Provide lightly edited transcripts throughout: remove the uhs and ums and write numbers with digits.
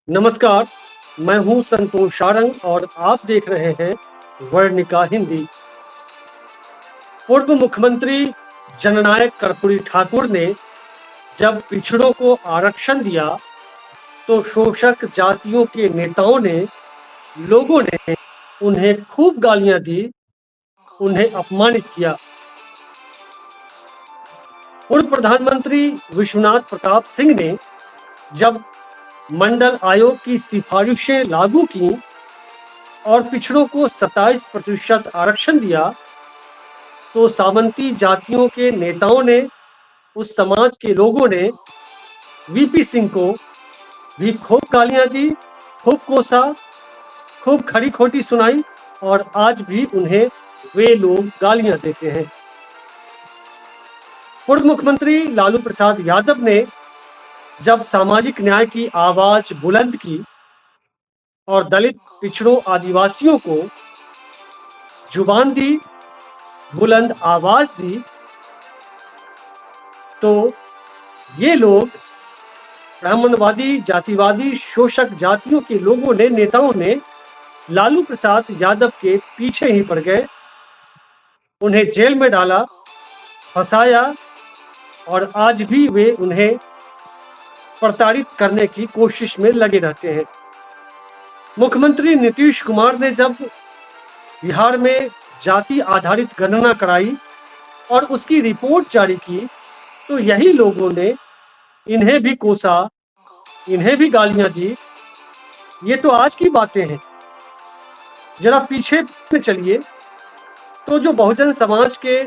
नमस्कार, मैं हूँ संतोष सारंग और आप देख रहे हैं वर्णिका हिंदी। पूर्व मुख्यमंत्री जननायक कर्पूरी ठाकुर ने जब पिछड़ों को आरक्षण दिया, तो शोषक जातियों के नेताओं ने, लोगों ने उन्हें खूब गालियां दी, उन्हें अपमानित किया। पूर्व प्रधानमंत्री विश्वनाथ प्रताप सिंह ने जब मंडल आयोग की सिफारिशें लागू की और पिछड़ों को 27% आरक्षण दिया, तो सामंती जातियों के नेताओं ने, उस समाज के लोगों ने वीपी सिंह को भी खूब गालियां दी, खूब कोसा, खूब खरी खोटी सुनाई और आज भी उन्हें वे लोग गालियां देते हैं। पूर्व मुख्यमंत्री लालू प्रसाद यादव ने जब सामाजिक न्याय की आवाज बुलंद की और दलित, पिछड़ों, आदिवासियों को जुबान दी, बुलंद आवाज दी, तो ये लोग ब्राह्मणवादी, जातिवादी, शोषक जातियों के लोगों ने, नेताओं ने लालू प्रसाद यादव के पीछे ही पड़ गए, उन्हें जेल में डाला, फंसाया और आज भी वे उन्हें प्रताड़ित करने की कोशिश में लगे रहते हैं। मुख्यमंत्री नीतीश कुमार ने जब बिहार में जाति आधारित गणना कराई और उसकी रिपोर्ट जारी की, तो यही लोगों ने इन्हें भी कोसा, इन्हें भी गालियां दी। ये तो आज की बातें हैं। जरा पीछे में चलिए, तो जो बहुजन समाज के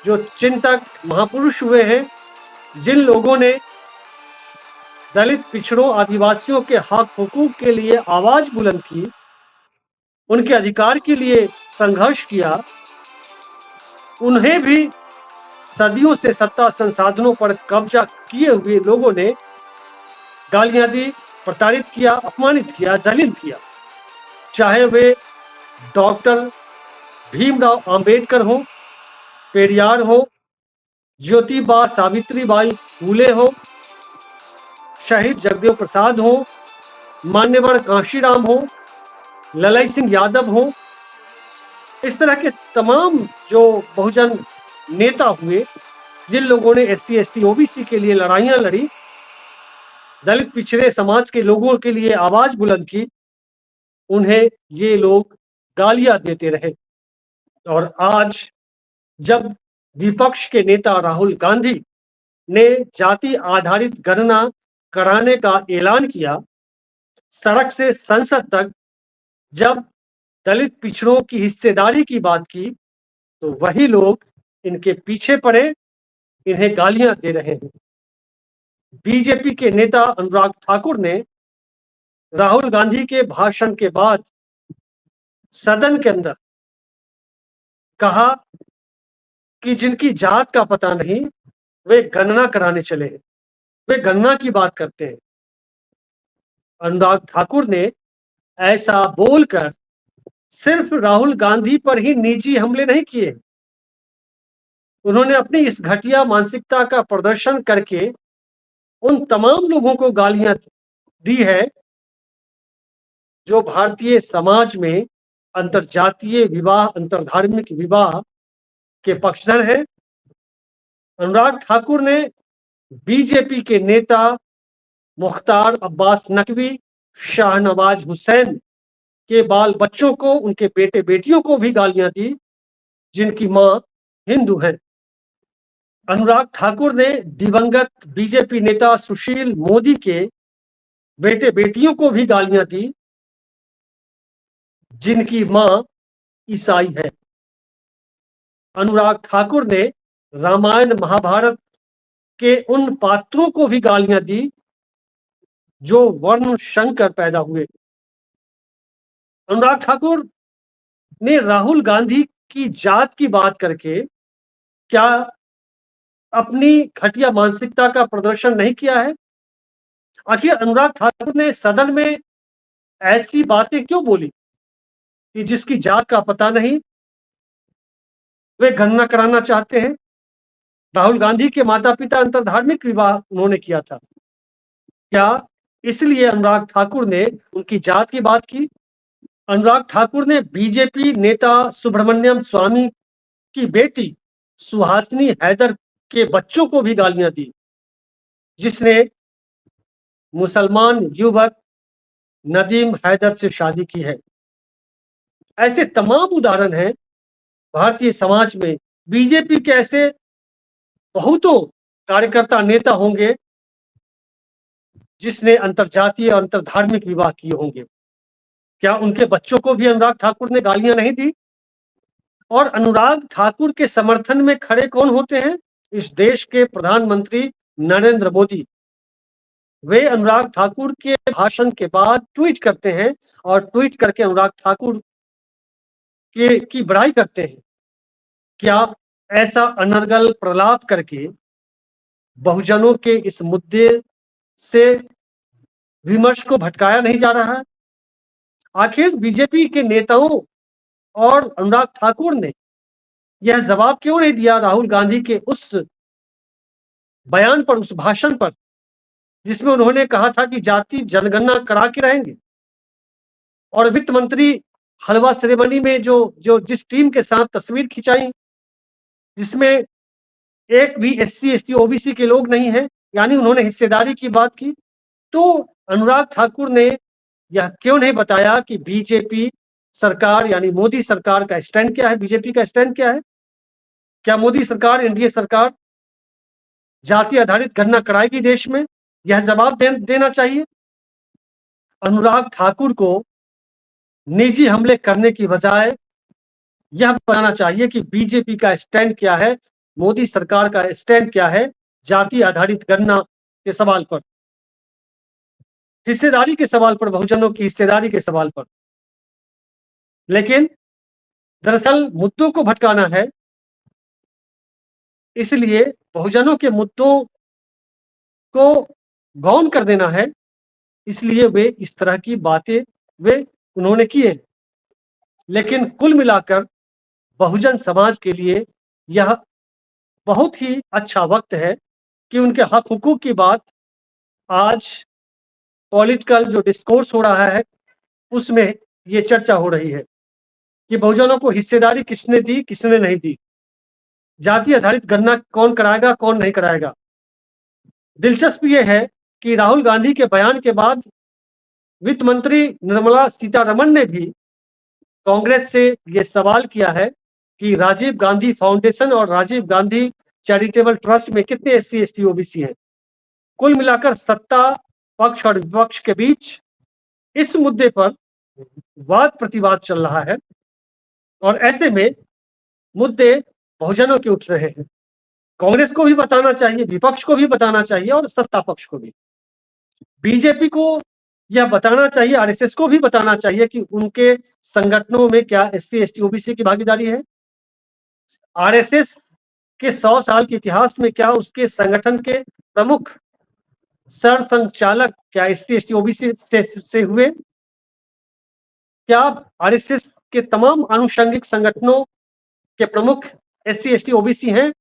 जो चिंतक महापुरुष हुए हैं, जिन लोगों ने दलित, पिछड़ों, आदिवासियों के हक हुकूक के लिए आवाज बुलंद की, उनके अधिकार के लिए संघर्ष किया, उन्हें भी सदियों से सत्ता संसाधनों पर कब्जा किए हुए लोगों ने गालियां दी, प्रताड़ित किया, अपमानित किया, जलील किया। चाहे वे डॉक्टर भीमराव अंबेडकर हो, पेरियार हो, ज्योतिबा सावित्रीबाई फूले हो, शहीद जगदेव प्रसाद हो, मान्यवर कांशीराम हो, ललाई सिंह यादव हो, इस तरह के तमाम जो बहुजन नेता हुए, जिन लोगों ने एससी, एसटी, ओबीसी के लिए लड़ाइयां लड़ी, दलित पिछड़े समाज के लोगों के लिए आवाज बुलंद की, उन्हें ये लोग गालियां देते रहे। और आज जब विपक्ष के नेता राहुल गांधी ने जाति आधारित गणना कराने का ऐलान किया, सड़क से संसद तक जब दलित पिछड़ों की हिस्सेदारी की बात की, तो वही लोग इनके पीछे पड़े, इन्हें गालियां दे रहे हैं। बीजेपी के नेता अनुराग ठाकुर ने राहुल गांधी के भाषण के बाद सदन के अंदर कहा कि जिनकी जात का पता नहीं, वे गणना कराने चले हैं, वे गणना की बात करते हैं। अनुराग ठाकुर ने ऐसा बोलकर सिर्फ राहुल गांधी पर ही निजी हमले नहीं किए, उन्होंने अपनी इस घटिया मानसिकता का प्रदर्शन करके उन तमाम लोगों को गालियां दी है जो भारतीय समाज में अंतरजातीय विवाह, अंतरधार्मिक विवाह के पक्षधर हैं। अनुराग ठाकुर ने बीजेपी के नेता मुख्तार अब्बास नकवी, शाहनवाज हुसैन के बाल बच्चों को, उनके बेटे बेटियों को भी गालियां दी, जिनकी मां हिंदू है। अनुराग ठाकुर ने दिवंगत बीजेपी नेता सुशील मोदी के बेटे बेटियों को भी गालियां दी, जिनकी मां ईसाई है। अनुराग ठाकुर ने रामायण महाभारत के उन पात्रों को भी गालियां दी जो वर्ण शंकर पैदा हुए। अनुराग ठाकुर ने राहुल गांधी की जात की बात करके क्या अपनी घटिया मानसिकता का प्रदर्शन नहीं किया है? आखिर अनुराग ठाकुर ने सदन में ऐसी बातें क्यों बोली कि जिसकी जात का पता नहीं, वे गणना कराना चाहते हैं? राहुल गांधी के माता पिता अंतरधार्मिक विवाह उन्होंने किया था। क्या इसलिए अनुराग ठाकुर ने उनकी जात की बात की। अनुराग ठाकुर ने बीजेपी नेता सुब्रमण्यम स्वामी की बेटी सुहासिनी हैदर के बच्चों को भी गालियां दी, जिसने मुसलमान युवक नदीम हैदर से शादी की है। ऐसे तमाम उदाहरण हैं भारतीय समाज में। बीजेपी के ऐसे बहुतों कार्यकर्ता नेता होंगे जिसने अंतरजातीय और अंतरधार्मिक विवाह किए होंगे। क्या उनके बच्चों को भी अनुराग ठाकुर ने गालियां नहीं दी? और अनुराग ठाकुर के समर्थन में खड़े कौन होते हैं? इस देश के प्रधानमंत्री नरेंद्र मोदी। वे अनुराग ठाकुर के भाषण के बाद ट्वीट करते हैं और ट्वीट करके अनुराग ठाकुर की बड़ाई करते हैं। क्या ऐसा अनर्गल प्रलाप करके बहुजनों के इस मुद्दे से विमर्श को भटकाया नहीं जा रहा है? आखिर बीजेपी के नेताओं और अनुराग ठाकुर ने यह जवाब क्यों नहीं दिया राहुल गांधी के उस बयान पर, उस भाषण पर, जिसमें उन्होंने कहा था कि जाति जनगणना करा के रहेंगे? और वित्त मंत्री हलवा सेरेमनी में जो जिस टीम के साथ तस्वीर खिंचाई, जिसमें एक भी एससी एसटी ओबीसी के लोग नहीं है, यानी उन्होंने हिस्सेदारी की बात की। तो अनुराग ठाकुर ने यह क्यों नहीं बताया कि बीजेपी सरकार यानी मोदी सरकार का स्टैंड क्या है, बीजेपी का स्टैंड क्या है? क्या मोदी सरकार, एनडीए सरकार जाति आधारित गणना कराएगी देश में? यह जवाब देना चाहिए। अनुराग ठाकुर को निजी हमले करने की बजाय यह बताना चाहिए कि बीजेपी का स्टैंड क्या है, मोदी सरकार का स्टैंड क्या है जाति आधारित गणना के सवाल पर, हिस्सेदारी के सवाल पर, बहुजनों की हिस्सेदारी के सवाल पर। लेकिन दरअसल मुद्दों को भटकाना है, इसलिए बहुजनों के मुद्दों को गौन कर देना है, इसलिए वे इस तरह की बातें उन्होंने की है। लेकिन कुल मिलाकर बहुजन समाज के लिए यह बहुत ही अच्छा वक्त है कि उनके हक हुकूक की बात आज पॉलिटिकल जो डिस्कोर्स हो रहा है उसमें ये चर्चा हो रही है कि बहुजनों को हिस्सेदारी किसने दी, किसने नहीं दी, जाति आधारित गणना कौन कराएगा, कौन नहीं कराएगा। दिलचस्प ये है कि राहुल गांधी के बयान के बाद वित्त मंत्री निर्मला सीतारमण ने भी कांग्रेस से यह सवाल किया है कि राजीव गांधी फाउंडेशन और राजीव गांधी चैरिटेबल ट्रस्ट में कितने एससी एसटी ओबीसी हैं। कुल मिलाकर सत्ता पक्ष और विपक्ष के बीच इस मुद्दे पर वाद प्रतिवाद चल रहा है और ऐसे में मुद्दे बहुजनों के उठ रहे हैं। कांग्रेस को भी बताना चाहिए, विपक्ष को भी बताना चाहिए और सत्ता पक्ष को भी। बीजेपी को यह बताना चाहिए, आरएसएस को भी बताना चाहिए कि उनके संगठनों में क्या एससी एसटी ओबीसी की भागीदारी है। आरएसएस के 100 साल के इतिहास में क्या उसके संगठन के प्रमुख सर संचालक क्या एससी एसटी ओबीसी से हुए? क्या आरएसएस के तमाम आनुषंगिक संगठनों के प्रमुख एससी एसटी ओबीसी हैं?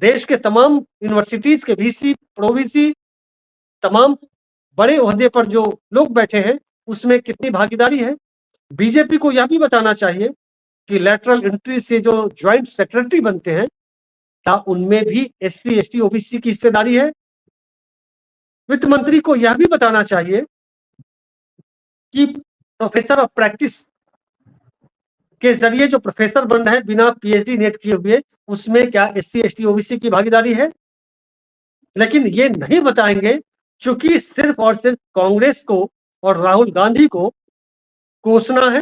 देश के तमाम यूनिवर्सिटीज के वीसी प्रोवीसी तमाम बड़े ओहदे पर जो लोग बैठे हैं उसमें कितनी भागीदारी है? बीजेपी को यह भी बताना चाहिए कि लेटरल एंट्री से जो ज्वाइंट सेक्रेटरी बनते हैं क्या उनमें भी एससी एसटी ओबीसी की हिस्सेदारी है? वित्त मंत्री को यह भी बताना चाहिए कि प्रोफेसर ऑफ प्रैक्टिस के जरिए जो प्रोफेसर बन रहे हैं बिना पीएचडी नेट किए हुए, उसमें क्या एससी एसटी ओबीसी की भागीदारी है? लेकिन ये नहीं बताएंगे क्योंकि सिर्फ और सिर्फ कांग्रेस को और राहुल गांधी को कोसना है,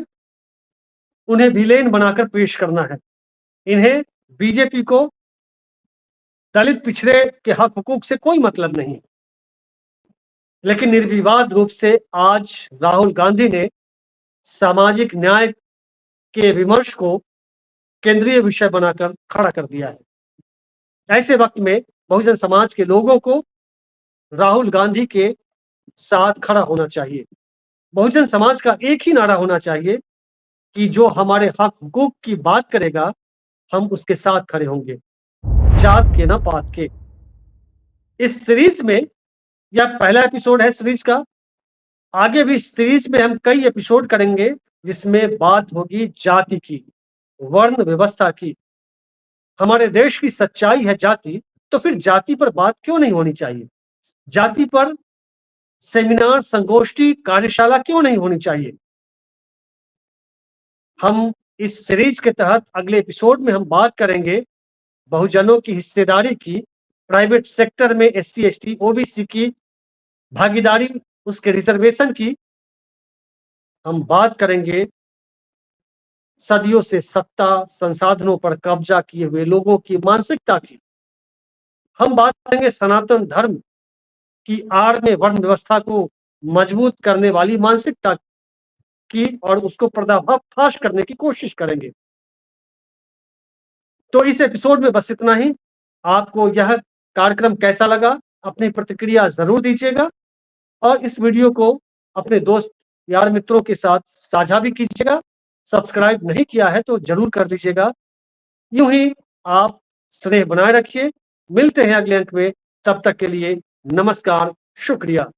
उन्हें विलेन बनाकर पेश करना है। इन्हें बीजेपी को दलित पिछड़े के हक हुकूक से कोई मतलब नहीं। लेकिन निर्विवाद रूप से आज राहुल गांधी ने सामाजिक न्याय के विमर्श को केंद्रीय विषय बनाकर खड़ा कर दिया है। ऐसे वक्त में बहुजन समाज के लोगों को राहुल गांधी के साथ खड़ा होना चाहिए। बहुजन समाज का एक ही नारा होना चाहिए कि जो हमारे हक हुकूक की बात करेगा हम उसके साथ खड़े होंगे, जात के ना पात के। इस सीरीज में यह पहला एपिसोड है सीरीज का। आगे भी इस सीरीज में हम कई एपिसोड करेंगे जिसमें बात होगी जाति की, वर्ण व्यवस्था की। हमारे देश की सच्चाई है जाति, तो फिर जाति पर बात क्यों नहीं होनी चाहिए? जाति पर सेमिनार, संगोष्ठी, कार्यशाला क्यों नहीं होनी चाहिए? हम इस सीरीज के तहत अगले एपिसोड में हम बात करेंगे बहुजनों की हिस्सेदारी की, प्राइवेट सेक्टर में एससी, एसटी, ओबीसी की भागीदारी, उसके रिजर्वेशन की। हम बात करेंगे सदियों से सत्ता, संसाधनों पर कब्जा किए हुए लोगों की मानसिकता की। हम बात करेंगे सनातन धर्म की आड़ में वर्ण व्यवस्था को मजबूत करने वाली मानसिकता की और उसको पर्दाफाश करने की कोशिश करेंगे। तो इस एपिसोड में बस इतना ही। आपको यह कार्यक्रम कैसा लगा? अपनी प्रतिक्रिया जरूर दीजिएगा और इस वीडियो को अपने दोस्त, यार, मित्रों के साथ साझा भी कीजिएगा। सब्सक्राइब नहीं किया है तो जरूर कर दीजिएगा। यूं ही आप स्नेह बनाए रखिए। मिलते हैं अगले अंक में, तब तक के लिए नमस्कार, शुक्रिया।